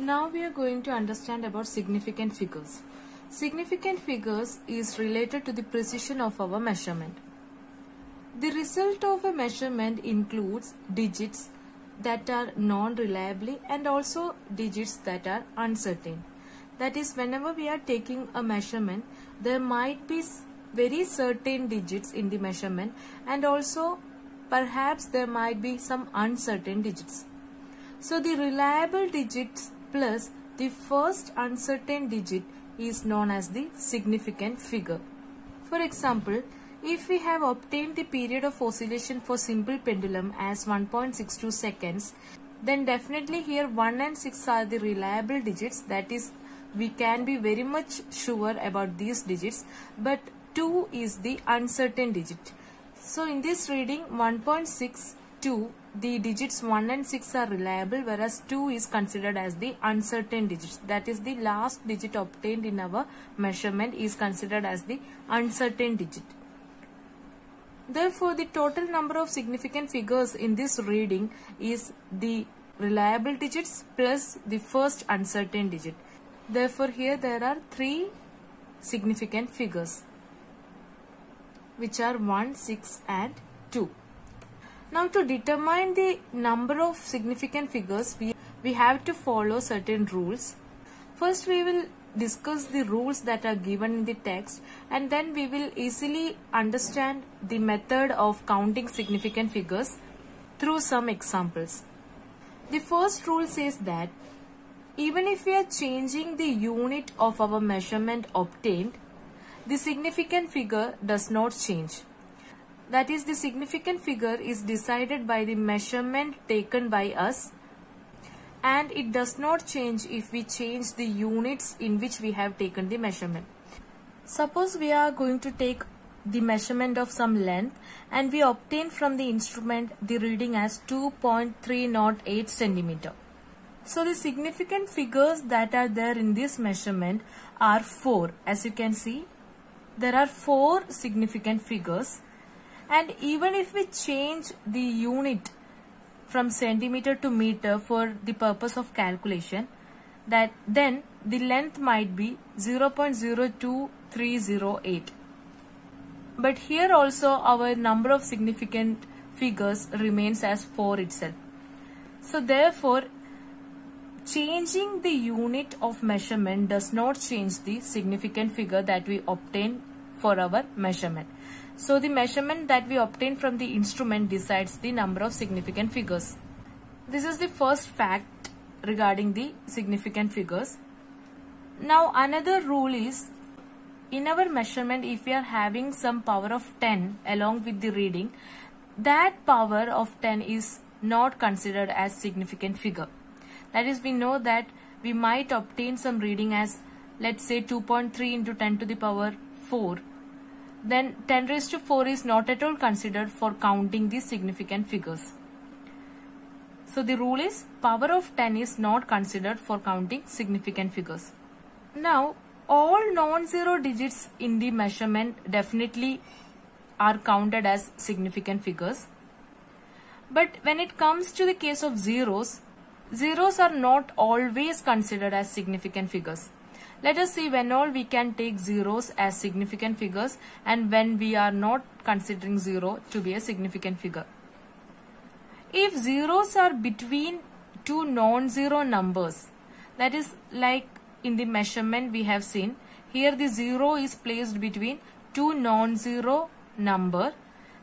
Now we are going to understand about significant figures. Significant figures is related to the precision of our measurement. The result of a measurement includes digits that are non-reliably and also digits that are uncertain. That is, whenever we are taking a measurement, there might be very certain digits in the measurement and also perhaps there might be some uncertain digits. So the reliable digits plus the first uncertain digit is known as the significant figure. For example, if we have obtained the period of oscillation for simple pendulum as 1.62 seconds, then definitely here 1 and 6 are the reliable digits, that is, we can be very much sure about these digits, but 2 is the uncertain digit. So in this reading 1.62, the digits 1 and 6 are reliable, whereas 2 is considered as the uncertain digits. That is, the last digit obtained in our measurement is considered as the uncertain digit. Therefore, the total number of significant figures in this reading is the reliable digits plus the first uncertain digit. Therefore, here there are 3 significant figures, which are 1, 6 and 2. Now, to determine the number of significant figures, we have to follow certain rules. First, we will discuss the rules that are given in the text, and then we will easily understand the method of counting significant figures through some examples. The first rule says that even if we are changing the unit of our measurement obtained, the significant figure does not change. That is, the significant figure is decided by the measurement taken by us, and it does not change if we change the units in which we have taken the measurement. Suppose we are going to take the measurement of some length and we obtain from the instrument the reading as 2.308 centimeter. So the significant figures that are there in this measurement are 4. As you can see, there are 4 significant figures, and even if we change the unit from centimeter to meter for the purpose of calculation, then the length might be 0.02308. But here also our number of significant figures remains as 4 itself. So therefore, changing the unit of measurement does not change the significant figure that we obtain for our measurement. So the measurement that we obtain from the instrument decides the number of significant figures. This is the first fact regarding the significant figures. Now another rule is, in our measurement, if we are having some power of 10 along with the reading, that power of 10 is not considered as significant figure. That is, we know that we might obtain some reading as, let's say, 2.3 into 10 to the power 4. Then 10 raised to 4 is not at all considered for counting the significant figures. So the rule is, power of 10 is not considered for counting significant figures. Now, all non-zero digits in the measurement definitely are counted as significant figures. But when it comes to the case of zeros, zeros are not always considered as significant figures. Let us see when all we can take zeros as significant figures and when we are not considering 0 to be a significant figure. If zeros are between two non-zero numbers, that is, like in the measurement we have seen, here the 0 is placed between two non-zero number,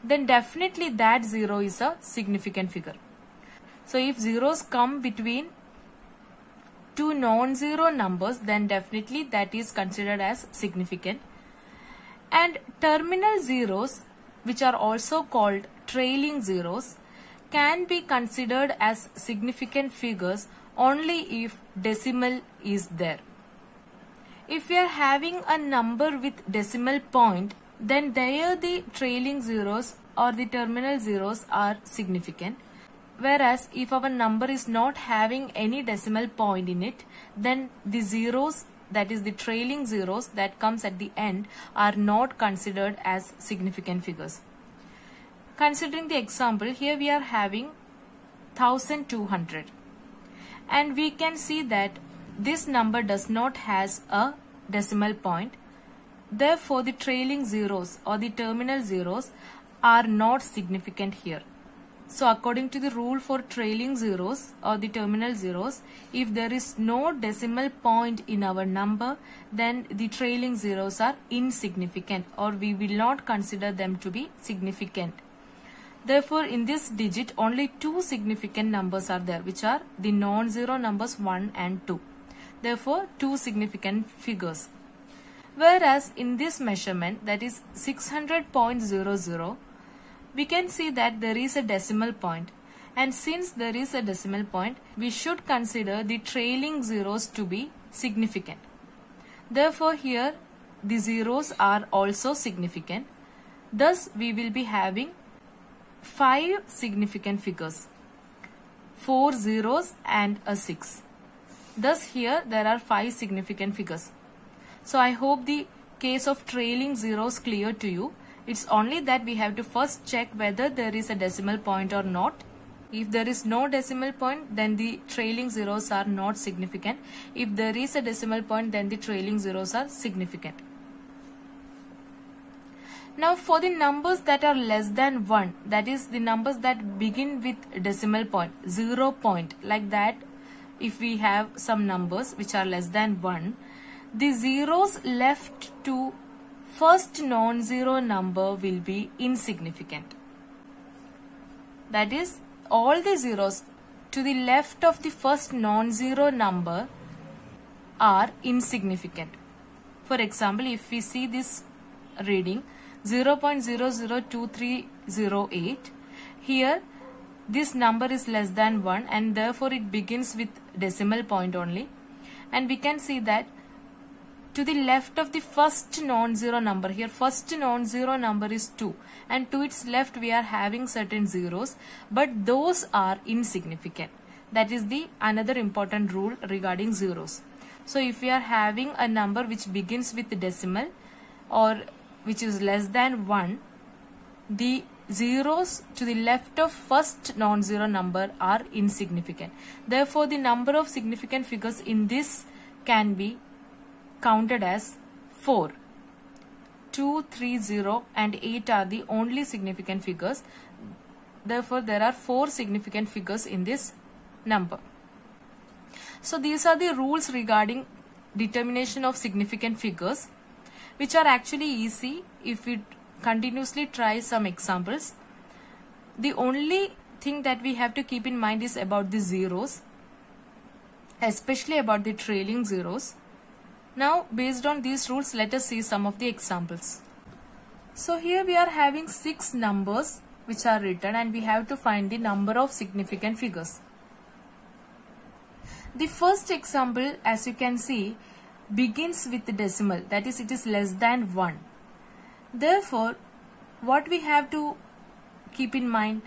then definitely that 0 is a significant figure. So if zeros come between two non-zero numbers, then definitely that is considered as significant. And terminal zeros, which are also called trailing zeros, can be considered as significant figures only if decimal is there. If we are having a number with decimal point, then there the trailing zeros or the terminal zeros are significant. Whereas if our number is not having any decimal point in it, then the zeros, that is the trailing zeros that comes at the end, are not considered as significant figures. Considering the example, here we are having 1200 and we can see that this number does not has a decimal point. Therefore, the trailing zeros or the terminal zeros are not significant here. So according to the rule for trailing zeros or the terminal zeros, if there is no decimal point in our number, then the trailing zeros are insignificant, or we will not consider them to be significant. Therefore, in this digit only two significant numbers are there, which are the non-zero numbers 1 and 2. Therefore, two significant figures. Whereas in this measurement, that is 600.00, we can see that there is a decimal point, and since there is a decimal point, we should consider the trailing zeros to be significant. Therefore, here the zeros are also significant. Thus, we will be having 5 significant figures, 4 zeros and a 6. Thus, here there are 5 significant figures. So, I hope the case of trailing zeros clear to you. It's only that we have to first check whether there is a decimal point or not. If there is no decimal point, then the trailing zeros are not significant. If there is a decimal point, then the trailing zeros are significant. Now for the numbers that are less than 1, that is the numbers that begin with decimal point, 0 point, like that, if we have some numbers which are less than 1, the zeros left to first non-zero number will be insignificant. That is, all the zeros to the left of the first non-zero number are insignificant. For example, if we see this reading 0.002308, here this number is less than 1 and therefore it begins with decimal point only, and we can see that to the left of the first non-zero number, here first non-zero number is 2, and to its left we are having certain zeros, but those are insignificant. That is the another important rule regarding zeros. So if we are having a number which begins with decimal or which is less than 1, the zeros to the left of first non-zero number are insignificant. Therefore, the number of significant figures in this can be counted as 4. 2, 3, 0 and 8 are the only significant figures. Therefore, there are 4 significant figures in this number. So, these are the rules regarding determination of significant figures, which are actually easy if we continuously try some examples. The only thing that we have to keep in mind is about the zeros, especially about the trailing zeros. Now, based on these rules, let us see some of the examples. So, here we are having 6 numbers which are written, and we have to find the number of significant figures. The first example, as you can see, begins with the decimal, that is, it is less than 1. Therefore, what we have to keep in mind,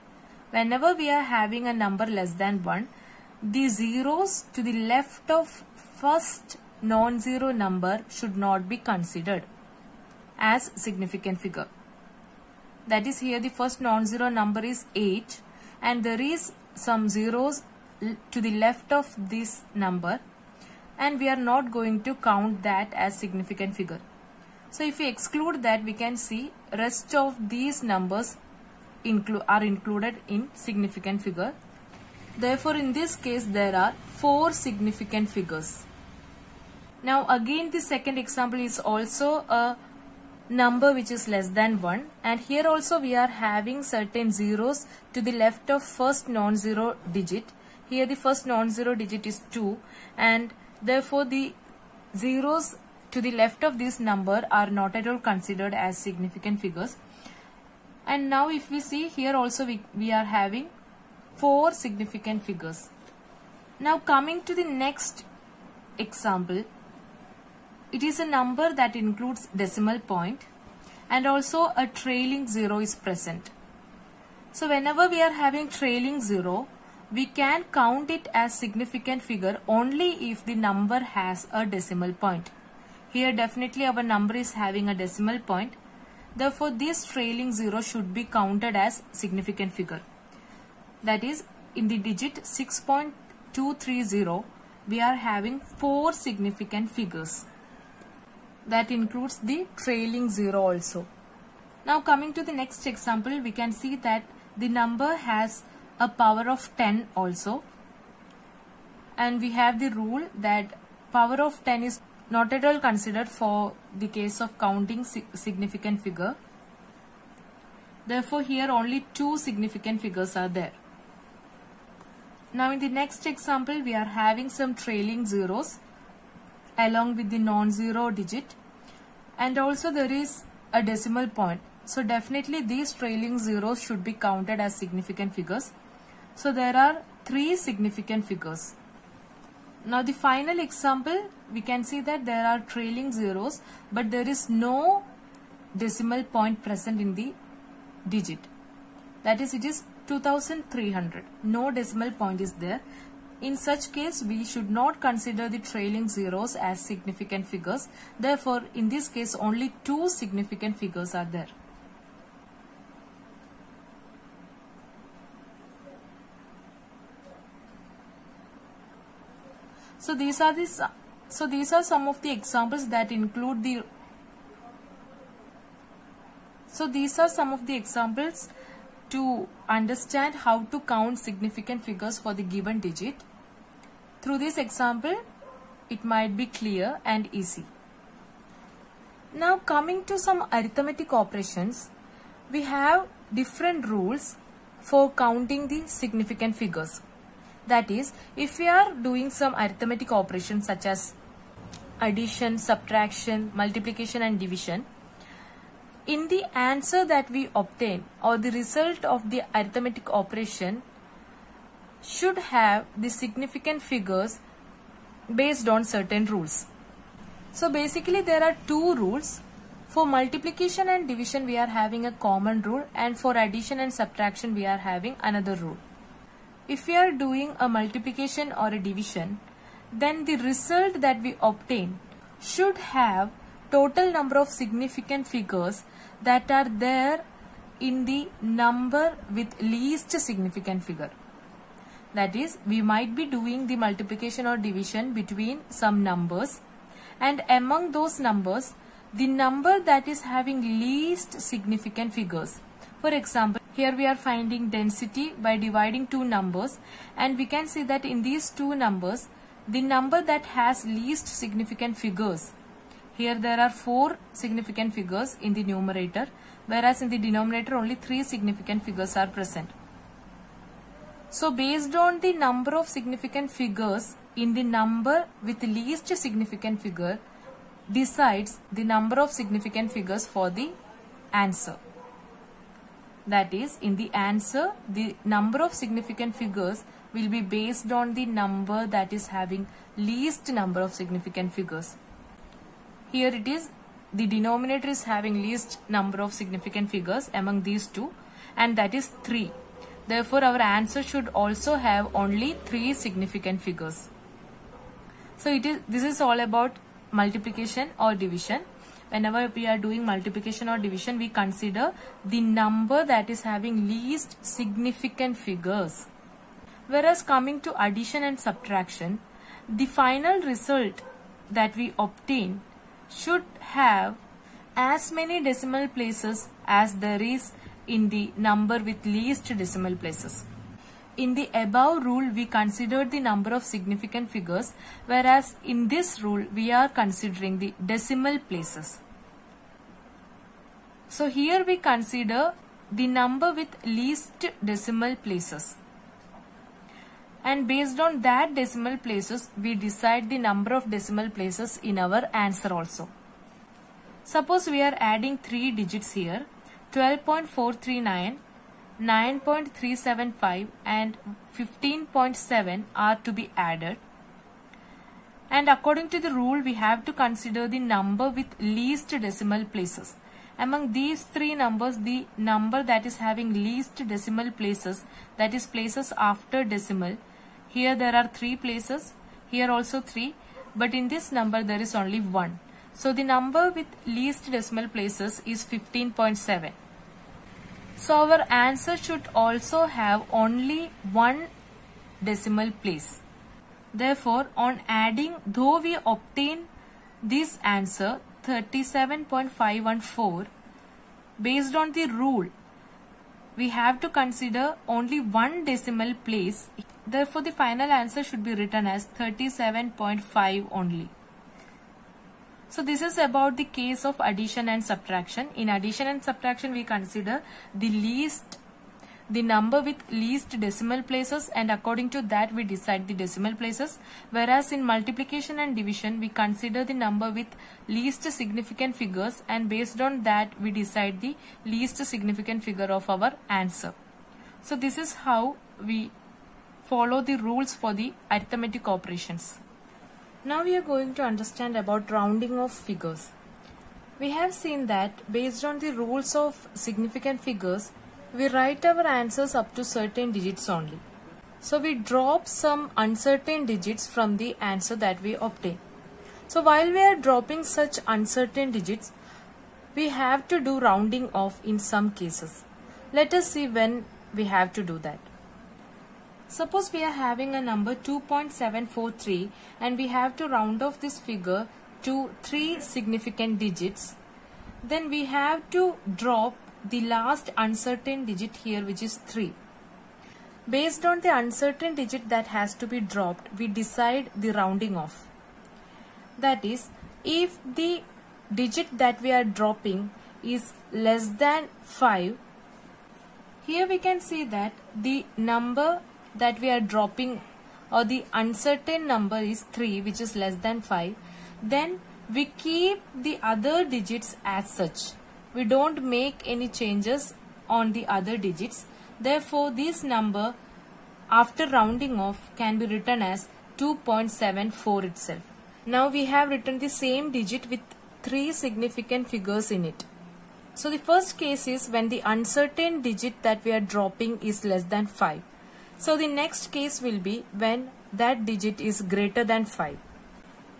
whenever we are having a number less than 1, the zeros to the left of first non-zero number should not be considered as significant figure. That is, here the first non-zero number is 8 and there is some zeros to the left of this number, and we are not going to count that as significant figure. So if we exclude that, we can see rest of these numbers are included in significant figure. Therefore, in this case there are 4 significant figures. Now again, the second example is also a number which is less than 1, and here also we are having certain zeros to the left of first non-zero digit. Here the first non-zero digit is 2, and therefore the zeros to the left of this number are not at all considered as significant figures. And now if we see, here also we are having 4 significant figures. Now coming to the next example, it is a number that includes decimal point and also a trailing zero is present. So whenever we are having trailing zero, we can count it as significant figure only if the number has a decimal point. Here definitely our number is having a decimal point. Therefore, this trailing zero should be counted as significant figure. That is, in the digit 6.3 230, we are having 4 significant figures. That includes the trailing 0 also. Now coming to the next example, we can see that the number has a power of 10 also. And we have the rule that power of 10 is not at all considered for the case of counting significant figure. Therefore, here only 2 significant figures are there. Now in the next example, we are having some trailing zeros along with the non-zero digit, and also there is a decimal point. So definitely these trailing zeros should be counted as significant figures. So there are 3 significant figures. Now the final example, we can see that there are trailing zeros, but there is no decimal point present in the digit. That is, it is 2300. No decimal point is there. In such case, we should not consider the trailing zeros as significant figures. Therefore, in this case, only 2 significant figures are there. So these are some of the examples that include the. So these are some of the examples to understand how to count significant figures for the given digit. Through this example, it might be clear and easy. Now coming to some arithmetic operations, we have different rules for counting the significant figures. That is, if we are doing some arithmetic operations such as addition, subtraction, multiplication and division, in the answer that we obtain or the result of the arithmetic operation should have the significant figures based on certain rules. So basically there are 2 rules. For multiplication and division we are having a common rule, and for addition and subtraction we are having another rule. If we are doing a multiplication or a division, then the result that we obtain should have total number of significant figures that are there in the number with least significant figure. That is, we might be doing the multiplication or division between some numbers, and among those numbers, the number that is having least significant figures. For example, here we are finding density by dividing 2 numbers, and we can see that in these 2 numbers, the number that has least significant figures, here there are 4 significant figures in the numerator, whereas in the denominator only 3 significant figures are present. So based on the number of significant figures in the number with least significant figure decides the number of significant figures for the answer. That is, in the answer, the number of significant figures will be based on the number that is having least number of significant figures. Here it is, the denominator is having least number of significant figures among these 2, and that is 3. Therefore, our answer should also have only 3 significant figures. So this is all about multiplication or division. Whenever we are doing multiplication or division, we consider the number that is having least significant figures. Whereas coming to addition and subtraction, the final result that we obtain should have as many decimal places as there is in the number with least decimal places. In the above rule, we considered the number of significant figures, whereas in this rule, we are considering the decimal places. So here we consider the number with least decimal places. And based on that decimal places, we decide the number of decimal places in our answer also. Suppose we are adding 3 digits here, 12.439, 9.375 and 15.7 are to be added. And according to the rule, we have to consider the number with least decimal places. Among these 3 numbers, the number that is having least decimal places, that is places after decimal, here there are 3 places, here also 3, but in this number there is only 1. So the number with least decimal places is 15.7. So our answer should also have only 1 decimal place. Therefore, on adding, though we obtain this answer 37.514 based on the rule, we have to consider only one decimal place. Therefore, the final answer should be written as 37.5 only. So this is about the case of addition and subtraction. In addition and subtraction, we consider the number with least decimal places, and according to that we decide the decimal places. Whereas in multiplication and division, we consider the number with least significant figures, and based on that we decide the least significant figure of our answer. So this is how we follow the rules for the arithmetic operations. Now we are going to understand about rounding of figures. We have seen that based on the rules of significant figures, we write our answers up to certain digits only. So we drop some uncertain digits from the answer that we obtain. So while we are dropping such uncertain digits, we have to do rounding off in some cases. Let us see when we have to do that. Suppose we are having a number 2.743 and we have to round off this figure to 3 significant digits. Then we have to drop the last uncertain digit here, which is 3. Based on the uncertain digit that has to be dropped, we decide the rounding off. That is, if the digit that we are dropping is less than 5, here we can see that the number that we are dropping, or the uncertain number, is 3, which is less than 5. Then we keep the other digits as such. We don't make any changes on the other digits. Therefore, this number after rounding off can be written as 2.74 itself. Now we have written the same digit with 3 significant figures in it. So the first case is when the uncertain digit that we are dropping is less than 5. So the next case will be when that digit is greater than 5.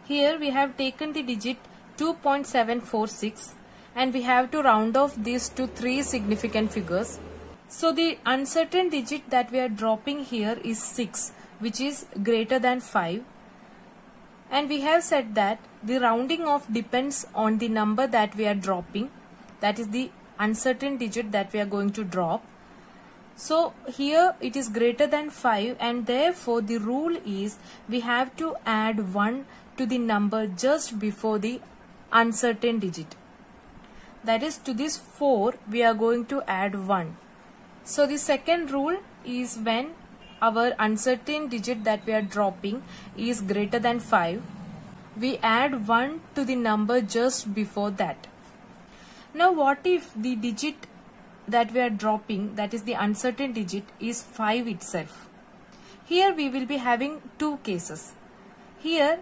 Here we have taken the digit 2.746 and we have to round off these to 3 significant figures. So the uncertain digit that we are dropping here is 6, which is greater than 5. And we have said that the rounding off depends on the number that we are dropping, that is the uncertain digit that we are going to drop. So here it is greater than 5, and therefore the rule is we have to add 1 to the number just before the uncertain digit. That is, to this 4 we are going to add 1. So the second rule is when our uncertain digit that we are dropping is greater than 5, we add 1 to the number just before that. Now what if the digit that we are dropping, that is the uncertain digit, is 5 itself? Here we will be having 2 cases. Here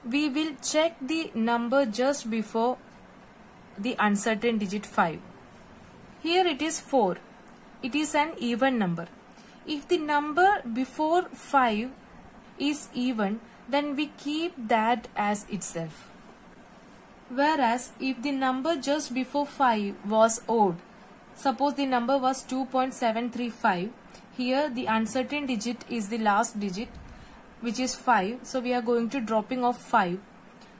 we will check the number just before the uncertain digit 5. Here it is 4. It is an even number. If the number before 5 is even, then we keep that as itself. Whereas if the number just before 5 was odd, suppose the number was 2.735, here the uncertain digit is the last digit, which is 5, so we are going to dropping off 5,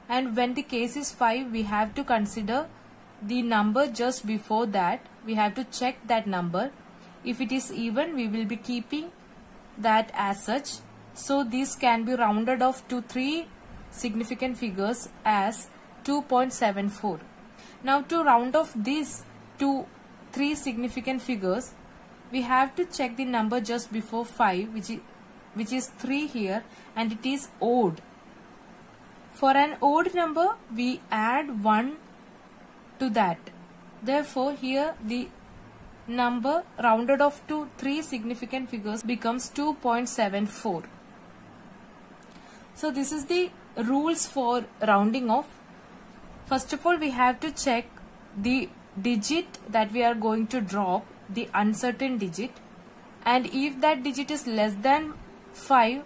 and when the case is 5, we have to consider the number just before that. We have to check that number. If it is even, we will be keeping that as such. So this can be rounded off to 3 significant figures as 2.74. Now to round off these to 3 significant figures, we have to check the number just before 5, which is 3 here, and it is odd. For an odd number, we add 1 to that. Therefore, here the number rounded off to 3 significant figures becomes 2.74. So this is the rules for rounding off. First of all, we have to check the digit that we are going to drop, the uncertain digit, and if that digit is less than 5,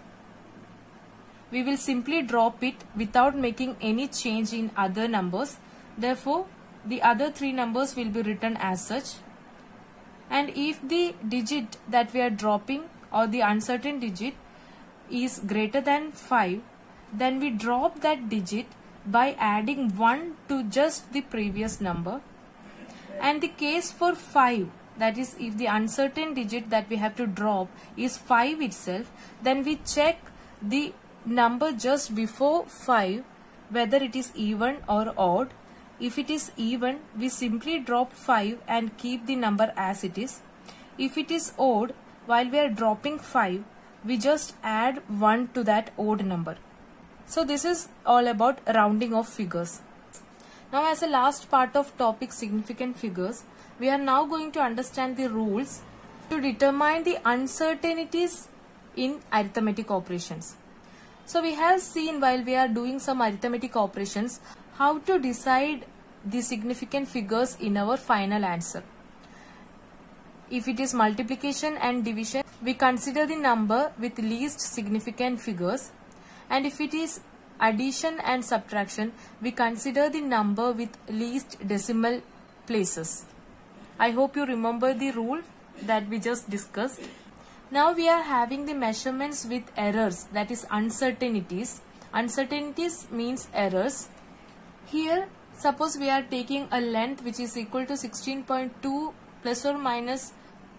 we will simply drop it without making any change in other numbers. Therefore, the other 3 numbers will be written as such. And if the digit that we are dropping, or the uncertain digit, is greater than 5, then we drop that digit by adding 1 to just the previous number. And the case for 5, that is if the uncertain digit that we have to drop is 5 itself, then we check the number just before 5 whether it is even or odd. If it is even, we simply drop 5 and keep the number as it is. If it is odd, while we are dropping 5, we just add 1 to that odd number. So this is all about rounding of figures. Now as a last part of topic significant figures, we are now going to understand the rules to determine the uncertainties in arithmetic operations. So we have seen while we are doing some arithmetic operations how to decide the significant figures in our final answer. If it is multiplication and division, we consider the number with least significant figures, and if it is addition and subtraction, we consider the number with least decimal places. I hope you remember the rule that we just discussed. Now we are having the measurements with errors, that is uncertainties. Uncertainties means errors. Here suppose we are taking a length which is equal to 16.2 plus or minus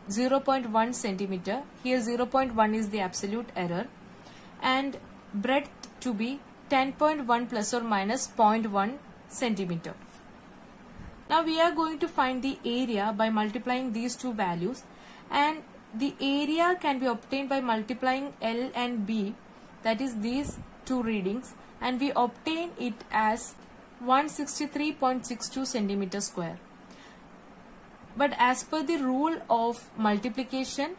0.1 centimeter. Here 0.1 is the absolute error, and breadth to be 10.1 plus or minus 0.1 centimeter. Now we are going to find the area by multiplying these two values, and the area can be obtained by multiplying L and B, that is these two readings, and we obtain it as 163.62 centimeter square. But as per the rule of multiplication,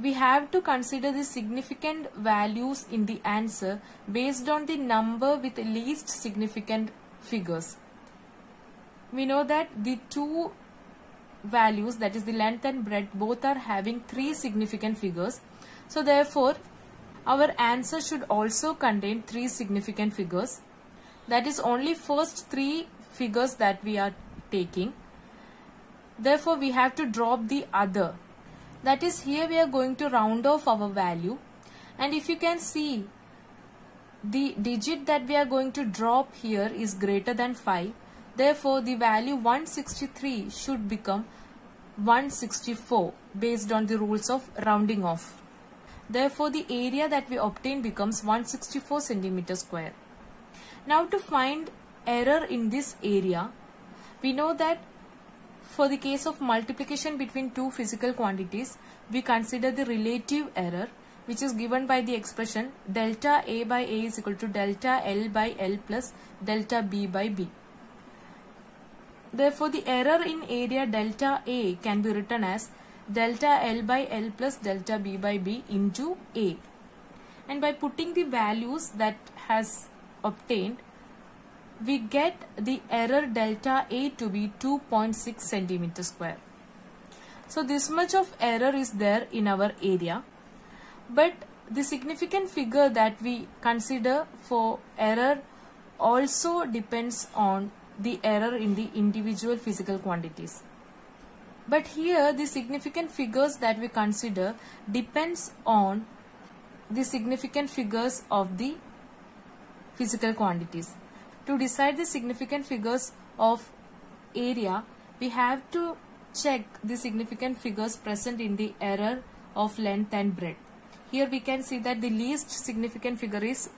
we have to consider the significant values in the answer based on the number with least significant figures. We know that the two values, that is the length and breadth, both are having 3 significant figures. So therefore our answer should also contain 3 significant figures. That is only first 3 figures that we are taking. Therefore we have to drop the other. That is, here we are going to round off our value, and if you can see, the digit that we are going to drop here is greater than 5. Therefore the value 163 should become 164 based on the rules of rounding off. Therefore the area that we obtain becomes 164 centimeter square. Now to find error in this area, we know that for the case of multiplication between two physical quantities, we consider the relative error, which is given by the expression delta A by A is equal to delta L by L plus delta B by B. Therefore the error in area delta A can be written as delta L by L plus delta B by B into A. And by putting the values that has obtained, we get the error delta A to be 2.6 centimeter square. So this much of error is there in our area, but the significant figure that we consider for error also depends on the error in the individual physical quantities. But here the significant figures that we consider depends on the significant figures of the physical quantities. To decide the significant figures of area, we have to check the significant figures present in the error of length and breadth. Here we can see that the least significant figure is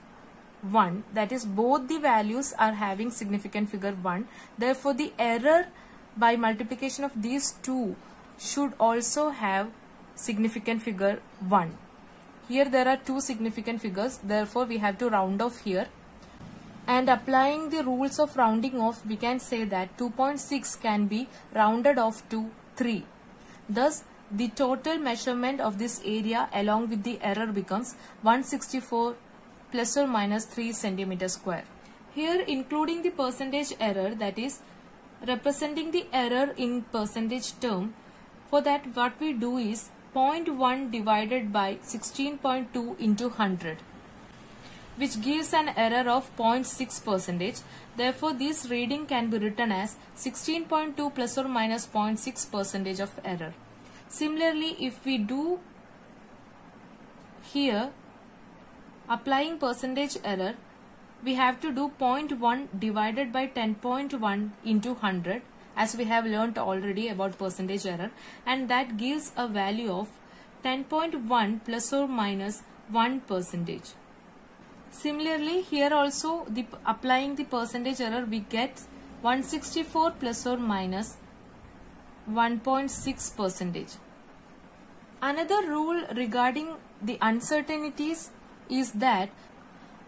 1, that is both the values are having significant figure 1. Therefore the error by multiplication of these two should also have significant figure 1. Here there are 2 significant figures, therefore we have to round off here. And applying the rules of rounding off, we can say that 2.6 can be rounded off to 3. Thus, the total measurement of this area along with the error becomes 164 plus or minus 3 centimeter square. Here including the percentage error, that is representing the error in percentage term, for that what we do is 0.1 divided by 16.2 into 100. Which gives an error of 0.6%. Therefore, this reading can be written as 16.2 plus or minus 0.6% of error. Similarly, if we do here, applying percentage error, we have to do 0.1 divided by 10.1 into 100, as we have learnt already about percentage error, and that gives a value of 10.1 plus or minus 1%. Similarly, here also applying the percentage error, we get 164 plus or minus 1.6%. Another rule regarding the uncertainties is that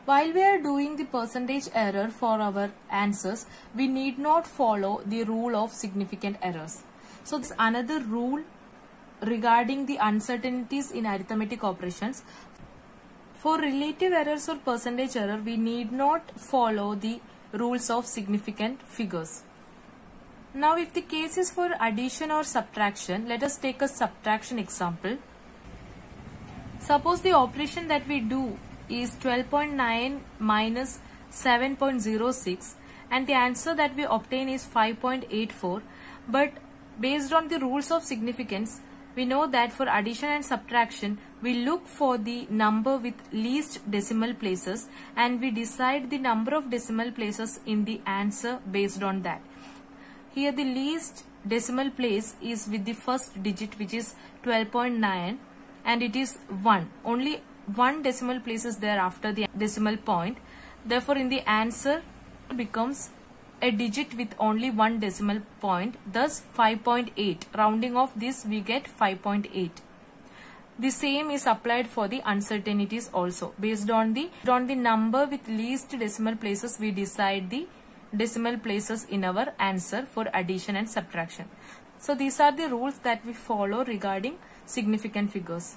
while we are doing the percentage error for our answers, we need not follow the rule of significant errors. So this is another rule regarding the uncertainties in arithmetic operations. For relative errors or percentage error, we need not follow the rules of significant figures. Now, if the case is for addition or subtraction, let us take a subtraction example. Suppose the operation that we do is 12.9 minus 7.06 and the answer that we obtain is 5.84, but based on the rules of significance, we know that for addition and subtraction, we look for the number with least decimal places and we decide the number of decimal places in the answer based on that. Here the least decimal place is with the first digit, which is 12.9, and it is 1. Only one decimal place is there after the decimal point. Therefore, in the answer becomes a digit with only one decimal point, thus 5.8. Rounding off this, we get 5.8. The same is applied for the uncertainties also. Based on the number with least decimal places, we decide the decimal places in our answer for addition and subtraction. So these are the rules that we follow regarding significant figures.